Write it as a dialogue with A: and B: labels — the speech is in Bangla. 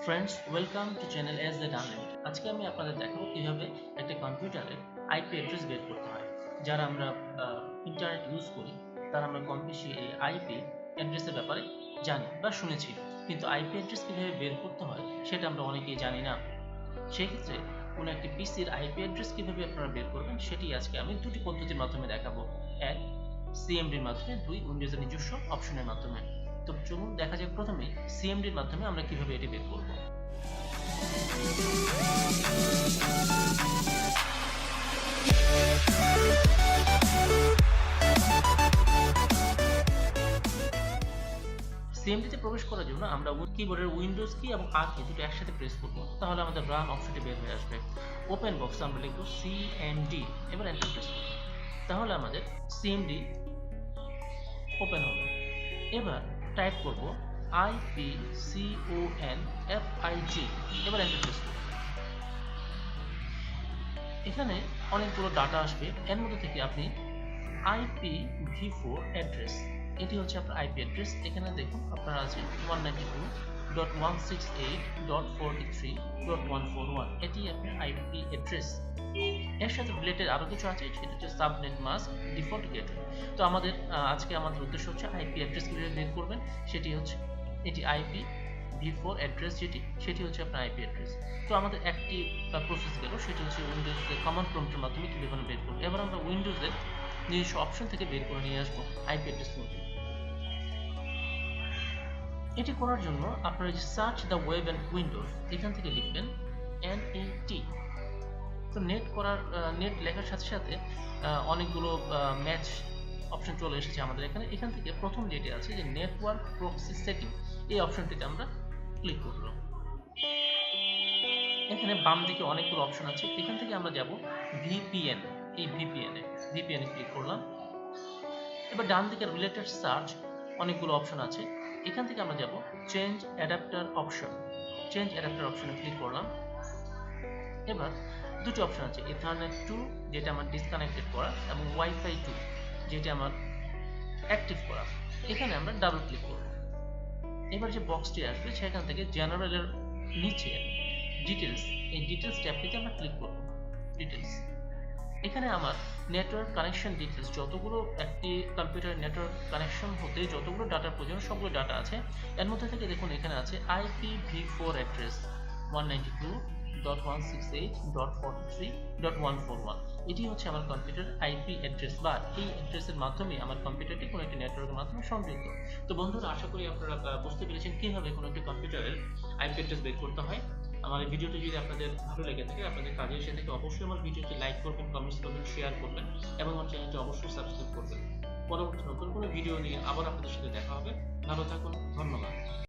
A: Friends, welcome to channel S the unlimited. আজকে আমি আপনাদের দেখাবো কিভাবে একটা কম্পিউটারের আইপি অ্যাড্রেস বের করতে হয়। যারা আমরা ইন্টারনেট ইউজ করি তারা আমরা কম বেশি এই আইপি অ্যাড্রেসের ব্যাপারে জানি বা শুনেছি, কিন্তু আইপি অ্যাড্রেস কিভাবে বের করতে হয় সেটা আমরা অনেকেই জানি না। সেক্ষেত্রে কোনো একটি পিসির আইপি অ্যাড্রেস কিভাবে আপনারা বের করবেন সেটি আজকে আমি দুটি পদ্ধতির মাধ্যমে দেখাবো। এক, সিএমডির মাধ্যমে, দুই, উইন্ডোজের নিজস্ব অপশনের মাধ্যমে। তো চলুন দেখা যাক প্রথমে সিএমডির মাধ্যমে আমরা কিভাবে এটি বের করব। সিএমডিতে প্রবেশ করার জন্য আমরা কিবোর্ডের উইন্ডোজ কি এবং আর কি দুটো একসাথে প্রেস করব, তাহলে আমাদের রান অপশনটি বের হয়ে আসবে। ওপেন বক্সে আমরা লিখব সিএমডি, এবার এন্টার প্রেস করব, তাহলে আমাদের সিএমডি ওপেন হবে। এবার টাইপ করব IPCONFIG, এবার এন্টার প্রেস করব। এখানে অনেকগুলো ডাটা আসবে, এর মধ্যে থেকে আপনি IPv4 অ্যাড্রেস, এটি হচ্ছে আপনার আইপি অ্যাড্রেস। এখানে দেখুন আপনার আছে 192.168.43.141, এটি আপনার আইপি অ্যাড্রেস। এর সাথে রিলেটেড আরো কিছু আছে, সেটা হচ্ছে সাবনেট মাস্ক, ডিফল্ট গেটওয়ে। তো আজকে আমাদের উদ্দেশ্য হচ্ছে আইপি অ্যাড্রেস কিভাবে বের করবেন সেটি হচ্ছে এটি IPv4 অ্যাড্রেস, সেটি হচ্ছে আপনার আইপি অ্যাড্রেস। তো আমাদের একটি প্রসেস গেল, সেটি হচ্ছে উইন্ডোজের কমান্ড প্রম্পটের মাধ্যমে কিভাবে বের করব। এবার আমরা উইন্ডোজের নিজস্ব অপশন থেকে বের করে নিয়ে আসবো আইপি অ্যাড্রেস মধ্যে। এটি করার জন্য আপনারা search the web and Windows, এখান থেকে লিখবেন NET। তো নেট লেখার সাথে সাথে অনেকগুলো ম্যাচ অপশন চলে এসেছে আমাদের এখানে। এখান থেকে প্রথম যেটি আছে যে নেটওয়ার্ক প্রক্সি সেটিং, এই অপশনটিতে আমরা ক্লিক করব। এখানে বাম দিকে অনেকগুলো অপশন আছে, এখান থেকে আমরা যাব ভিপিএন, এই ভিপিএন ক্লিক করলাম। এবার ডান দিকে রিলেটেড সার্চ, অনেকগুলো অপশন আছে, এখান থেকে আমরা যাব চেঞ্জ অ্যাডাপ্টার অপশনে ক্লিক করলাম। এবার দুটো অপশন আছে, ইথারনেট 2 যেটা আমার ডিসকানেক্টেড করা, এবং ওয়াইফাই 2 যেটা আমার অ্যাক্টিভ করা। এখানে আমরা ডাবল ক্লিক করব। এবার যে বক্সটি আসবে সেখান থেকে জেনারেলের নিচে ডিটেলস, এই ডিটেলস ট্যাবটিতে আমরা ক্লিক করব। ডিটেলস, এখানে আমার নেটওয়ার্ক কানেকশন ডিটেলস, যতগুলো একটি কম্পিউটার নেটওয়ার্ক কানেকশন হতে যতগুলো ডাটার প্রয়োজন সবগুলো ডাটা আছে। এর মধ্যে থেকে দেখুন এখানে আছে IPv4 অ্যাড্রেস 192.168.43.141, এটি হচ্ছে আমার কম্পিউটার আইপি অ্যাড্রেস, বা এই অ্যাড্রেসের মাধ্যমে আমার কম্পিউটারটি কোনো একটি নেটওয়ার্কের মাধ্যমে সংযুক্ত। তো বন্ধুরা, আশা করি আপনারা বুঝতে পেরেছেন কিভাবে কোনো একটি কম্পিউটারের আইপি অ্যাড্রেস বের করতে হয়। আমার এই ভিডিওটি যদি আপনাদের ভালো লেগে থাকে, আপনাদের কাজে এসে থাকে, অবশ্যই আমার ভিডিওটি লাইক করবেন, কমেন্টস করবেন, শেয়ার করবেন এবং আমার চ্যানেলটি অবশ্যই সাবস্ক্রাইব করবেন। পরবর্তী নতুন কোনো ভিডিও নিয়ে আবার আপনাদের সাথে দেখা হবে। ভালো থাকুন, ধন্যবাদ।